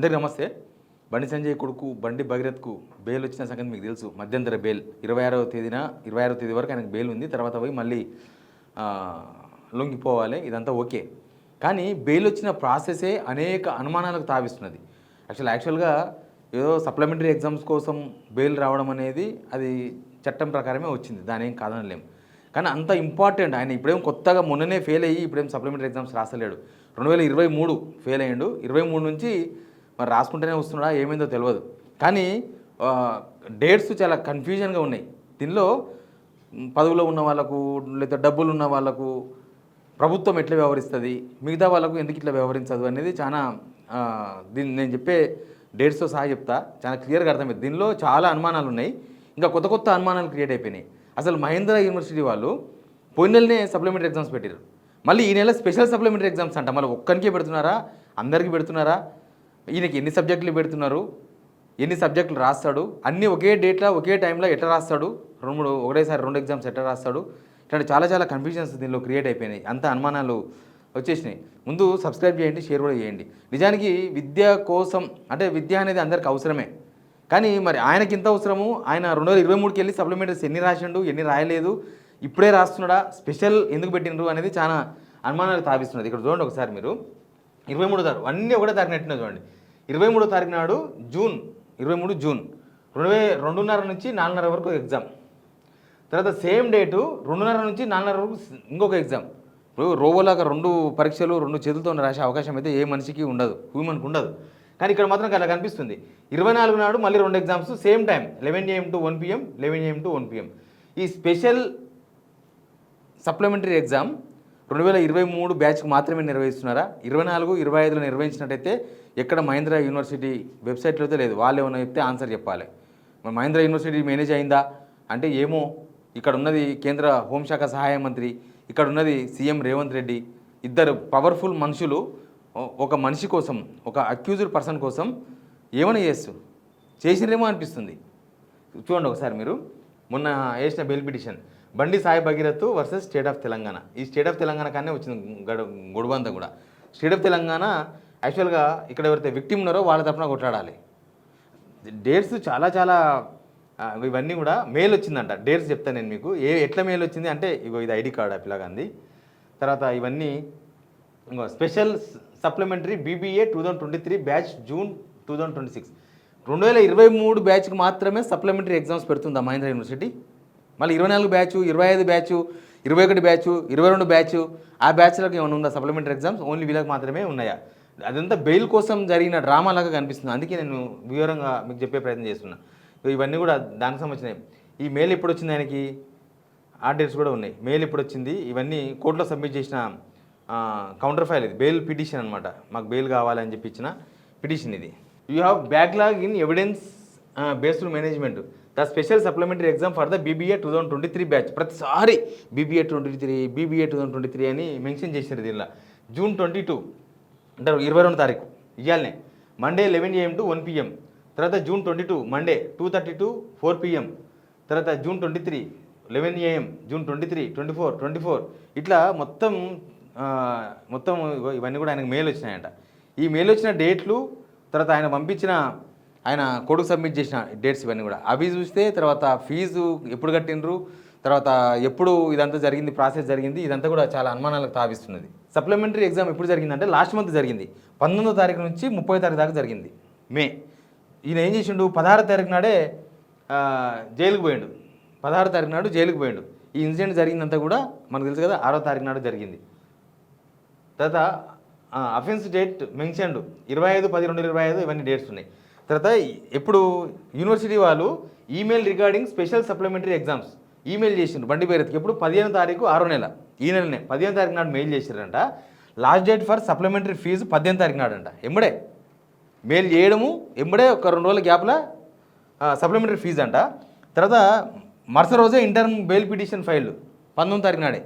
అందరికీ నమస్తే. బండి సంజయ్ కొడుకు బండి భగీరథ్కు బెయిల్ వచ్చిన సంగతి మీకు తెలుసు. మధ్యంతర బెయిల్ 26వ తేదీ వరకు ఆయనకు బెయిల్ ఉంది. తర్వాత పోయి మళ్ళీ లొంగిపోవాలి. ఇదంతా ఓకే. కానీ బెయిల్ వచ్చిన ప్రాసెసే అనేక అనుమానాలకు తావిస్తున్నది. యాక్చువల్గా ఏదో సప్లిమెంటరీ ఎగ్జామ్స్ కోసం బెయిల్ రావడం అనేది అది చట్టం ప్రకారమే వచ్చింది, దాని ఏం కాదనలేము. కానీ అంత ఇంపార్టెంట్, ఆయన ఇప్పుడేం కొత్తగా మొన్ననే ఫెయిల్ అయ్యి ఇప్పుడేం సప్లిమెంటరీ ఎగ్జామ్స్ రాసలేడు. 2023 ఫెయిల్ అయ్యాడు. 23 నుంచి మరి రాసుకుంటూనే వస్తున్నాడా ఏమైందో తెలియదు. కానీ డేట్స్ చాలా కన్ఫ్యూజన్గా ఉన్నాయి. దీనిలో పదవిలో ఉన్న వాళ్ళకు లేదా డబ్బులు ఉన్న వాళ్ళకు ప్రభుత్వం ఎట్లా వ్యవహరిస్తుంది, మిగతా వాళ్ళకు ఎందుకు ఇట్లా వ్యవహరించదు అనేది చాలా దీన్ని నేను చెప్పే డేట్స్తో సహా చెప్తా, చాలా క్లియర్గా అర్థమైంది. దీనిలో చాలా అనుమానాలు ఉన్నాయి, ఇంకా కొత్త కొత్త అనుమానాలు క్రియేట్ అయిపోయినాయి. అసలు మహేంద్ర యూనివర్సిటీ వాళ్ళు పోయిన నెలనే సప్లిమెంటరీ ఎగ్జామ్స్ పెట్టారు. మళ్ళీ ఈ నెల స్పెషల్ సప్లిమెంటరీ ఎగ్జామ్స్ అంట. మళ్ళీ ఒక్కరికే పెడుతున్నారా, అందరికీ పెడుతున్నారా, ఈయనకి ఎన్ని సబ్జెక్టులు పెడుతున్నారు, ఎన్ని సబ్జెక్టులు రాస్తాడు, అన్నీ ఒకే డేట్లో ఒకే టైంలో ఎట్లా రాస్తాడు, ఒకటేసారి 2 ఎగ్జామ్స్ ఎట్లా రాస్తాడు, ఇట్లాంటి చాలా చాలా కన్ఫ్యూజన్స్ దీనిలో క్రియేట్ అయిపోయినాయి. అంత అనుమానాలు వచ్చేసినాయి. ముందు సబ్స్క్రైబ్ చేయండి, షేర్ కూడా చేయండి. నిజానికి విద్య కోసం అంటే విద్య అనేది అందరికి అవసరమే. కానీ మరి ఆయనకి ఇంత అవసరము, ఆయన 2023కి వెళ్ళి సప్లిమెంటరీస్ ఎన్ని రాసిండు, ఎన్ని రాయలేదు, ఇప్పుడే రాస్తున్నాడా, స్పెషల్ ఎందుకు పెట్టిండ్రు అనేది చాలా అనుమానాలు తావిస్తున్నది. ఇక్కడ చూడండి ఒకసారి మీరు 23వ తారీఖు అన్నీ ఒకటే తారీఖు నెట్టినా చూడండి. 23వ తారీఖు నాడు జూన్ 23 జూన్ 2:30 నుంచి 4:30 వరకు ఎగ్జామ్. తర్వాత సేమ్ డేటు 2:30 నుంచి 4:30 వరకు ఇంకొక ఎగ్జామ్. ఇప్పుడు రోబోలాగా 2 పరీక్షలు 2 చేతులతో రాసే అవకాశం అయితే ఏ మనిషికి ఉండదు, హ్యూమన్కి ఉండదు. కానీ ఇక్కడ మాత్రం అలా కనిపిస్తుంది. 24 నాడు మళ్ళీ 2 exams same time 11 AM to 1 PM, 11 AM to 1 PM. ఈ స్పెషల్ సప్లిమెంటరీ ఎగ్జామ్ 2023 బ్యాచ్కి మాత్రమే నిర్వహిస్తున్నారా, 24, 25లో నిర్వహించినట్టయితే ఎక్కడ మహేంద్ర యూనివర్సిటీ వెబ్సైట్లో అయితే లేదు. వాళ్ళు ఏమైనా చెప్తే ఆన్సర్ చెప్పాలి. మరి మహేంద్ర యూనివర్సిటీ మేనేజ్ అయిందా అంటే ఏమో. ఇక్కడ ఉన్నది కేంద్ర హోంశాఖ సహాయ మంత్రి, ఇక్కడ ఉన్నది సీఎం రేవంత్ రెడ్డి, ఇద్దరు పవర్ఫుల్ మనుషులు ఒక మనిషి కోసం, ఒక అక్యూజ్డ్ పర్సన్ కోసం ఏమైనా చేసిరేమో అనిపిస్తుంది. చూడండి ఒకసారి మీరు మొన్న వేసిన బెయిల్ పిటిషన్ బండి Sai Bhagirath versus state of Telangana. ఈ స్టేట్ ఆఫ్ తెలంగాణ కానీ వచ్చింది గొడవంతా కూడా. స్టేట్ ఆఫ్ తెలంగాణ యాక్చువల్గా ఇక్కడ ఎవరైతే విక్టిమ్ ఉన్నారో వాళ్ళ తరఫున కొట్లాడాలి. డేట్స్ చాలా చాలా ఇవన్నీ కూడా మెయిల్ వచ్చిందంట. డేట్స్ చెప్తాను నేను మీకు. ఎట్లా మెయిల్ వచ్చింది అంటే ఇగో ఇది ఐడి కార్డ్ పిల్లగాంది. తర్వాత ఇవన్నీ ఇంకో special supplementary BBA 2023 batch June 2026. 2023 బ్యాచ్కి మాత్రమే సప్లిమెంటరీ ఎగ్జామ్స్ పెడుతుందా మహేంద్ర యూనివర్సిటీ? మళ్ళీ 24 బ్యాచ్, 25 బ్యాచ్, 21 బ్యాచ్, 22 బ్యాచ్, ఆ బ్యాచ్లకు ఏమైనా ఉందా సప్లిమెంటరీ ఎగ్జామ్స్? ఓన్లీ వీళ్ళకి మాత్రమే ఉన్నాయా? అదంతా బెయిల్ కోసం జరిగిన డ్రామా లాగా కనిపిస్తుంది. అందుకే నేను వివరంగా మీకు చెప్పే ప్రయత్నం చేస్తున్నా. ఇవన్నీ కూడా దానికి సంబంధించినవి. ఈ మెయిల్ ఎప్పుడు వచ్చింది ఆయనకి, ఆ డేట్స్ కూడా ఉన్నాయి. మెయిల్ ఎప్పుడు వచ్చింది, ఇవన్నీ కోర్టులో సబ్మిట్ చేసిన కౌంటర్ ఫైల్. ఇది బెయిల్ పిటిషన్ అనమాట. మాకు బెయిల్ కావాలని చెప్పి ఇచ్చిన పిటిషన్ ఇది. You have backlog in evidence based management the special supplementary exam for the BBA 2023 batch. ప్రతిసారి BBA 2023 అని మెన్షన్ చేశారు. దీనిలో జూన్ 22 అంటే 22వ తారీఖు ఇవ్వాలనే మండే 11 AM to 1 PM. తర్వాత జూన్ 22 మండే 2:30 to 4 PM. తర్వాత జూన్ 23 11 AM, జూన్ 23, 24 ఇట్లా మొత్తం ఇవన్నీ కూడా ఆయనకు మెయిల్ వచ్చినాయంట. ఈ మెయిల్ వచ్చిన డేట్లు, తర్వాత ఆయన పంపించిన ఆయన కొడుకు సబ్మిట్ చేసిన డేట్స్ ఇవన్నీ కూడా అవి చూస్తే, తర్వాత ఫీజు ఎప్పుడు కట్టినరు, తర్వాత ఎప్పుడు ఇదంతా జరిగింది, ప్రాసెస్ జరిగింది, ఇదంతా కూడా చాలా అనుమానాలకు తావిస్తున్నది. సప్లిమెంటరీ ఎగ్జామ్ ఎప్పుడు జరిగిందంటే లాస్ట్ మంత్ జరిగింది. 19వ తారీఖు నుంచి 30వ తారీఖు దాకా జరిగింది మే. ఈయన ఏం చేసిండు, 16వ తారీఖు నాడే జైలుకు పోయిండు. 16వ తారీఖు నాడు జైలుకు పోయిండు. ఈ ఇన్సిడెంట్ జరిగిందంతా కూడా మనకు తెలుసు కదా, 6వ తారీఖు నాడు జరిగింది. తర్వాత అఫెన్స్ డేట్ మెన్షన్డ్ 25/10/2025 ఇవన్నీ డేట్స్ ఉన్నాయి. తర్వాత ఎప్పుడు యూనివర్సిటీ వాళ్ళు email regarding special supplementary exams email చేసిండ్రు బండి భగీరథ్కి. ఎప్పుడు 15వ తారీఖు 6వ నెల, ఈ నెలనే 15వ తారీఖు నాడు మెయిల్ చేశారంట. Last date for supplementary fee 18వ తారీఖు నాడు అంట. ఎంబడే మెయిల్ చేయడము, ఎంబడే ఒక 2 రోజుల గ్యాప్లో సప్లిమెంటరీ ఫీజు అంట. తర్వాత మరుసటి రోజే ఇంటర్మ్ బెయిల్ పిటిషన్ ఫైల్ 19వ తారీఖు నాడే.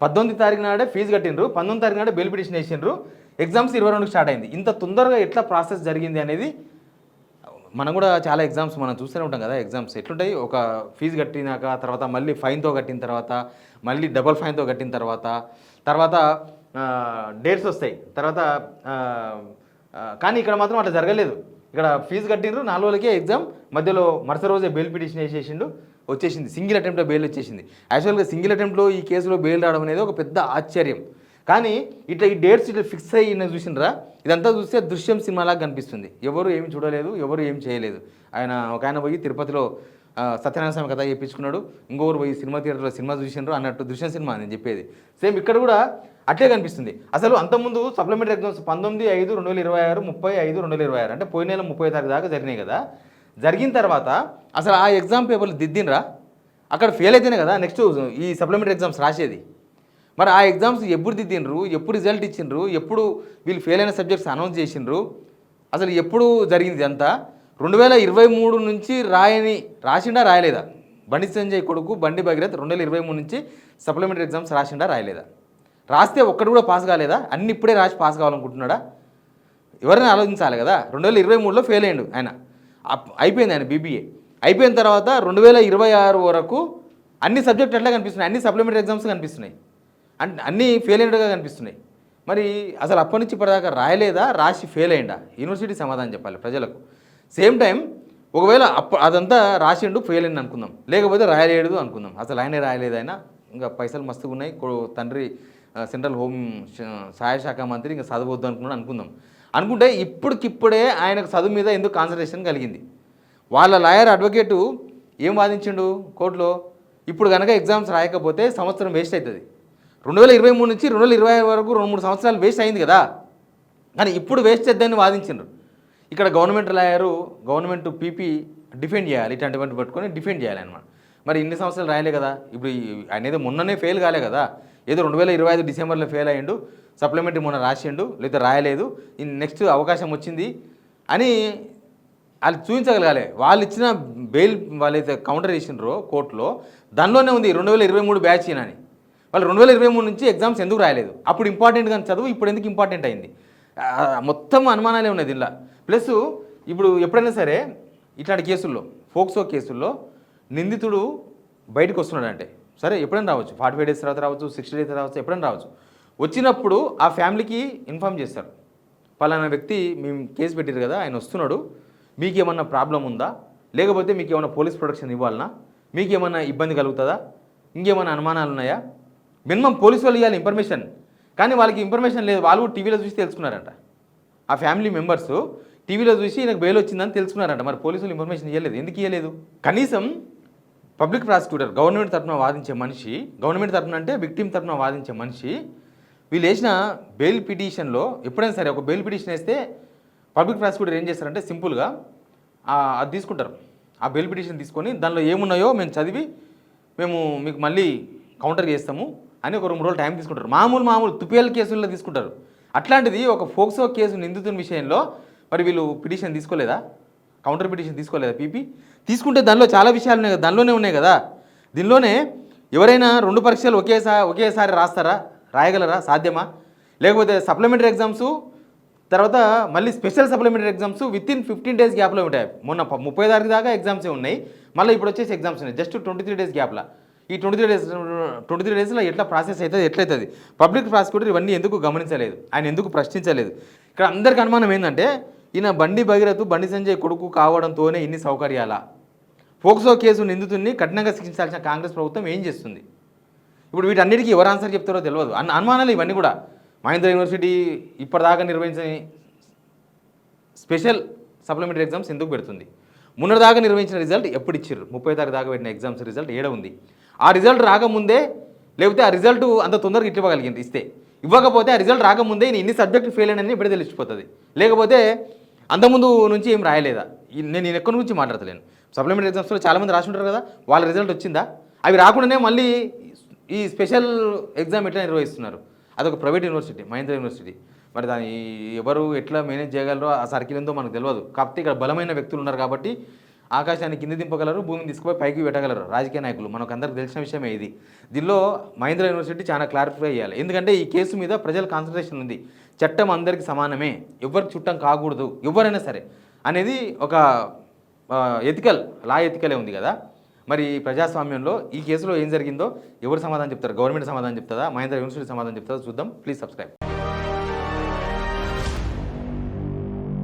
18వ తారీఖు నాడే ఫీజు కట్టిండ్రు, 19వ తారీఖు నాడే బెయిల్ పిటిషన్ వేసిండ్రు. ఎగ్జామ్స్ 22కి స్టార్ట్ అయింది. ఇంత తొందరగా ఎట్లా ప్రాసెస్ జరిగింది అనేది మనం కూడా చాలా ఎగ్జామ్స్ మనం చూస్తూనే ఉంటాం కదా. ఎగ్జామ్స్ ఎట్లుంటాయి, ఒక ఫీజు కట్టినాక తర్వాత మళ్ళీ ఫైన్తో కట్టిన తర్వాత మళ్ళీ డబల్ ఫైన్తో కట్టిన తర్వాత డేట్స్ వస్తాయి. తర్వాత కానీ ఇక్కడ మాత్రం అట్లా జరగలేదు. ఇక్కడ ఫీజు కట్టిండ్రు 4 రోజులకే ఎగ్జామ్, మధ్యలో మరుసటి రోజే బెయిల్ పిటిషన్ వేసేసిండు, వచ్చేసింది. సింగిల్ అటెంప్ట్లో బెయిల్ వచ్చేసింది. యాక్చువల్గా సింగిల్ అటెంప్ట్లో ఈ కేసులో బెయిల్ రావడం అనేది ఒక పెద్ద ఆశ్చర్యం. కానీ ఇట్లా ఈ డేట్స్ ఇట్లా ఫిక్స్ అయ్యి చూసినరా, ఇదంతా చూస్తే దృశ్యం సినిమాలాగా కనిపిస్తుంది. ఎవరు ఏమి చూడలేదు, ఎవరు ఏం చేయలేదు. ఒక ఆయన పోయి తిరుపతిలో సత్యనారాయణ స్వామి కథ చెప్పించుకున్నాడు, ఇంకొకరు పోయి సినిమా థియేటర్లో సినిమా చూసినారు అన్నట్టు దృశ్యం సినిమా నేను చెప్పేది. సేమ్ ఇక్కడ కూడా అట్లే కనిపిస్తుంది. అసలు అంతకుముందు సప్లిమెంటరీ ఎగ్జామ్స్ 19/5/2026, 30/5/2026 అంటే పోయిన నెల 30వ తారీఖు దాకా జరిగినాయి కదా. జరిగిన తర్వాత అసలు ఆ ఎగ్జామ్ పేపర్లు దిద్దినరా, అక్కడ ఫెయిల్ అయితేనే కదా నెక్స్ట్ ఈ సప్లిమెంటరీ ఎగ్జామ్స్ రాసేది. మరి ఆ ఎగ్జామ్స్ ఎప్పుడు దిద్దిండ్రు, ఎప్పుడు రిజల్ట్ ఇచ్చిండ్రు, ఎప్పుడు వీళ్ళు ఫెయిల్ అయిన సబ్జెక్ట్స్ అనౌన్స్ చేసిండ్రు, అసలు ఎప్పుడు జరిగింది అంతా? 2023 నుంచి రాసిండా రాయలేదా? బండి సంజయ్ కొడుకు బండి భగీరథ్ 2023 నుంచి సప్లిమెంటరీ ఎగ్జామ్స్ రాసిండా రాయలేదా? రాస్తే ఒక్కడు కూడా పాస్ కాలేదా? అన్ని ఇప్పుడే రాసి పాస్ కావాలనుకుంటున్నాడా? ఎవరైనా ఆలోచించాలి కదా. 2023లో ఫెయిల్ అయ్యిండు ఆయన, అయిపోయింది ఆయన బీబీఏ. అయిపోయిన తర్వాత 2026 వరకు అన్ని సబ్జెక్టులు ఎట్లా కనిపిస్తున్నాయి, అన్ని సప్లిమెంటరీ ఎగ్జామ్స్ కనిపిస్తున్నాయి, అన్నీ ఫెయిల్ అయినట్టుగా కనిపిస్తున్నాయి. మరి అసలు అప్పటి నుంచి ఇప్పటిదాకా రాయలేదా, రాసి ఫెయిల్ అయ్యిందా? యూనివర్సిటీ సమాధానం చెప్పాలి ప్రజలకు. సేమ్ టైం ఒకవేళ అదంతా రాసిండు ఫెయిల్ అయింది అనుకుందాం, లేకపోతే రాయలేడు అనుకుందాం. అసలు ఆయనే రాయలేదు, ఆయన ఇంకా పైసలు మస్తుగా ఉన్నాయి, తండ్రి సెంట్రల్ హోమ్ సహాయ శాఖ మంత్రి, ఇంకా చదవద్దు అనుకుందాం. అనుకుంటే ఇప్పటికిప్పుడే ఆయనకు చదువు మీద ఎందుకు కాన్సన్ట్రేషన్ కలిగింది? వాళ్ళ లాయర్ అడ్వకేటు ఏం వాదించిండు కోర్టులో, ఇప్పుడు కనుక ఎగ్జామ్స్ రాయకపోతే సంవత్సరం వేస్ట్ అవుతుంది. 2023 నుంచి 2026 వరకు 2-3 సంవత్సరాలు వేస్ట్ అయింది కదా, కానీ ఇప్పుడు వేస్ట్ చేద్దామని వాదించిండ్రు. ఇక్కడ government lawyer, government PP defend చేయాలి, ఇట్లాంటివన్నీ పట్టుకొని డిఫెండ్ చేయాలి అనమాట. మరి ఇన్ని సంవత్సరాలు రాయలే కదా, ఇప్పుడు ఆయన ఏదో మొన్ననే ఫెయిల్ కాలే కదా, ఏదో 2025 డిసెంబర్లో ఫెయిల్ అయ్యిండు, సప్లిమెంటరీ మొన్న రాసిండు, లేదా రాయలేదు, నెక్స్ట్ అవకాశం వచ్చింది అని వాళ్ళు చూపించగలగాలి. వాళ్ళు ఇచ్చిన బెయిల్ వాళ్ళైతే కౌంటర్ చేసిండ్రో కోర్టులో దానిలోనే ఉంది 2023 బ్యాచ్ అని. వాళ్ళు 2023 నుంచి ఎగ్జామ్స్ ఎందుకు రాయలేదు? అప్పుడు ఇంపార్టెంట్ కానీ చదువు ఇప్పుడు ఎందుకు ఇంపార్టెంట్ అయింది? మొత్తం అనుమానాలే ఉన్నాయి దీనిలో. ప్లస్ ఇప్పుడు ఎప్పుడైనా సరే ఇట్లాంటి కేసుల్లో, ఫోక్సో కేసుల్లో నిందితుడు బయటకు వస్తున్నాడంటే సరే ఎప్పుడైనా రావచ్చు, 45 డేస్ తర్వాత రావచ్చు, 60 డేస్ రావచ్చు, ఎప్పుడైనా రావచ్చు. వచ్చినప్పుడు ఆ ఫ్యామిలీకి ఇన్ఫామ్ చేస్తారు, పలానా వ్యక్తి మేము కేసు పెట్టారు కదా, ఆయన వస్తున్నాడు, మీకు ఏమన్నా ప్రాబ్లం ఉందా, లేకపోతే మీకు ఏమైనా పోలీస్ ప్రొటెక్షన్ ఇవ్వాలన్నా, మీకు ఏమన్నా ఇబ్బంది కలుగుతుందా, ఇంకేమైనా అనుమానాలు ఉన్నాయా, మినిమం పోలీసు వాళ్ళు ఇవ్వాలి ఇన్ఫర్మేషన్. కానీ వాళ్ళకి ఇన్ఫర్మేషన్ లేదు, వాళ్ళు టీవీలో చూసి తెలుసుకున్నారంట. ఆ ఫ్యామిలీ మెంబర్స్ టీవీలో చూసి నాకు బెయిల్ వచ్చిందని తెలుసుకున్నారంట. మరి పోలీసులు ఇన్ఫర్మేషన్ ఇవ్వలేదు, ఎందుకు ఇవ్వలేదు? కనీసం పబ్లిక్ ప్రాసిక్యూటర్, గవర్నమెంట్ తరఫున వాదించే మనిషి, గవర్నమెంట్ తరఫున అంటే విక్టిమ్ తరఫున వాదించే మనిషి, వీళ్ళు వేసిన బెయిల్ పిటిషన్లో ఎప్పుడైనా సరే ఒక బెయిల్ పిటిషన్ వేస్తే పబ్లిక్ ప్రాసిక్యూటర్ ఏం చేస్తారంటే సింపుల్గా అది తీసుకుంటారు, ఆ బెయిల్ పిటిషన్ తీసుకొని దానిలో ఏమున్నాయో మేము చదివి మేము మీకు మళ్ళీ కౌంటర్ చేస్తాము అని ఒక 2 రోజులు టైం తీసుకుంటారు. మామూలు తుపేల్ కేసుల్లో తీసుకుంటారు. అట్లాంటిది ఒక ఫోక్సో కేసు నిందితుని విషయంలో మరి వీళ్ళు పిటిషన్ తీసుకోలేదా, కౌంటర్ పిటిషన్ తీసుకోలేదా? పీపీ తీసుకుంటే దానిలో చాలా విషయాలు ఉన్నాయి కదా, దానిలోనే ఉన్నాయి కదా. దీనిలోనే ఎవరైనా 2 పరీక్షలు ఒకేసారి రాస్తారా, రాయగలరా, సాధ్యమా? లేకపోతే సప్లిమెంటరీ ఎగ్జామ్స్ తర్వాత మళ్ళీ special supplementary exams within 15 days గ్యాప్లో ఉంటాయి. మొన్న 30 తారీఖు దాకా ఎగ్జామ్సే ఉన్నాయి, మళ్ళీ ఇప్పుడు వచ్చేసి ఎగ్జామ్స్ ఉన్నాయి జస్ట్ 23 డేస్ గ్యాప్లో. ఈ 23 డేస్లో ఎట్లా ప్రాసెస్ అవుతుంది, ఎట్లయితుంది? పబ్లిక్ ప్రాసిక్యూటర్ ఇవన్నీ ఎందుకు గమనించలేదు, ఆయన ఎందుకు ప్రశ్నించలేదు? ఇక్కడ అందరికీ అనుమానం ఏంటంటే ఈయన బండి భగీరథ్ బండి సంజయ్ కొడుకు కావడంతోనే ఇన్ని సౌకర్యాలా? ఫోక్సో కేసు నిందితుడిని కఠినంగా శిక్షించాల్సిన కాంగ్రెస్ ప్రభుత్వం ఏం చేస్తుంది? ఇప్పుడు వీటన్నిటికీ ఎవరు ఆన్సర్ చెప్తారో తెలియదు. అనుమానాలు ఇవన్నీ కూడా. మహేంద్ర యూనివర్సిటీ ఇప్పటిదాకా నిర్వహించని స్పెషల్ సప్లిమెంటరీ ఎగ్జామ్స్ ఎందుకు పెడుతుంది? మొన్నటిదాకా నిర్వహించిన రిజల్ట్ ఎప్పుడు ఇచ్చారు? 30 తారీఖు దాకా పెట్టిన ఎగ్జామ్స్ రిజల్ట్ ఏడ ఉంది? ఆ రిజల్ట్ రాకముందే, లేకపోతే ఆ రిజల్ట్ అంత తొందరగా ఇవ్వగలిగింది, ఇవ్వకపోతే ఆ రిజల్ట్ రాకముందే ఇన్ని సబ్జెక్టు ఫెయిల్ అయినని ఇప్పుడే తెలిసిపోతుంది. లేకపోతే అంతకుముందు నుంచి ఏం రాయలేదా? నేను ఎక్కడి నుంచి మాట్లాడతలేను. సప్లిమెంటరీ ఎగ్జామ్స్లో చాలామంది రాసి ఉంటారు కదా, వాళ్ళ రిజల్ట్ వచ్చిందా? అవి రాకుండానే మళ్ళీ ఈ స్పెషల్ ఎగ్జామ్ ఎట్లా నిర్వహిస్తున్నారు? అదొక ప్రైవేట్ యూనివర్సిటీ, మహేంద్ర యూనివర్సిటీ. మరి దాన్ని ఎవరు ఎట్లా మేనేజ్ చేయగలరో ఆ సర్కిల్ ఎంతో మనకు తెలియదు. కాకపోతే ఇక్కడ బలమైన వ్యక్తులు ఉన్నారు కాబట్టి ఆకాశాన్ని కింద దింపగలరు, భూమిని తీసుకుపోయి పైకి పెట్టగలరు రాజకీయ నాయకులు. మనకు అందరికి తెలిసిన విషయమే ఇది. దీనిలో మహేంద్ర యూనివర్సిటీ చాలా క్లారిఫై చేయాలి. ఎందుకంటే ఈ కేసు మీద ప్రజల కాన్సన్ట్రేషన్ ఉంది. చట్టం అందరికీ సమానమే, ఎవరికి చుట్టం కాకూడదు ఎవరైనా సరే అనేది ఒక లా ఎథికలే ఉంది కదా. మరి ప్రజాస్వామ్యంలో ఈ కేసులో ఏం జరిగిందో ఎవరు సమాధానం చెప్తారు? గవర్నమెంట్ సమాధానం చెప్తుందా, మహేంద్ర యూనివర్సిటీ సమాధానం చెప్తుందా? చూద్దాం. Please subscribe.